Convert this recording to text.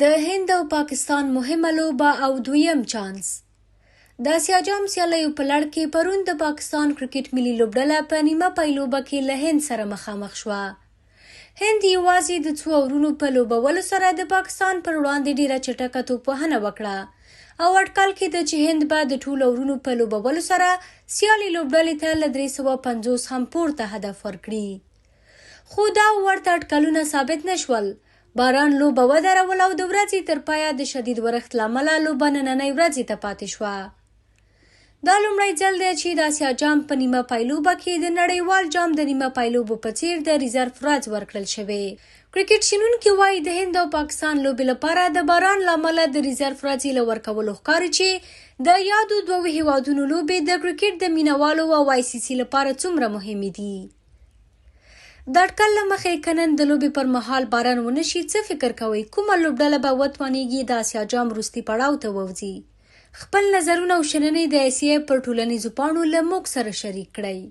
د هند او پاکستان مهمه لوبه او دویم چانس. د اسیا جام سیالیو په لړ کې پرون د پاکستان کرکټ ملي لوبډله په نیمه پایلوبه کې له هند سره مخامخ شوه. هند یوازې د څو اورونو په لوبولو سره د پاکستان پر وړاندې ډیره چټکه توپوهنه وکړه او اټکل کېده چې هند به د ټولو اورونو په لوبولو سره سیالي لوبډلې ته له 350 هم پورته هدف ورکړي. خو دا ورته اټکلونه ثابت نشول. باران لوبه ودرول او د ورځې تر پایه د شدید ورښت له امله لوبه نننۍ ورځې ته پاتې شوه. دا لومړی ځل دی چې د اسیا جام په نیمه پایلوبه کې د نړیوال جام د نیمه پایلوبو په څیر د ریزرف ورځ ورکړل شوې. کرکټ شنونکي وایي د هند او پاکستان لوبې لپاره د باران له امله د ریزرف ورځې له ورکولو ښکاري چې د یادو دوو هیوادونو لوبې د کرکټ د مینوالو او ICC لپاره څومره مهمې دي. د اټکل له مخې که نن د لوبې پر مهال باران ونه شي، څه فکر کوئ؟ کومه لوبډله به وتوانیږي د اسیا جام وروستي پړاو ته ووځي؟ خپل نظرونه او شننې د ICF پر ټولنیزو پاڼو له موږ سره شریک کړئ.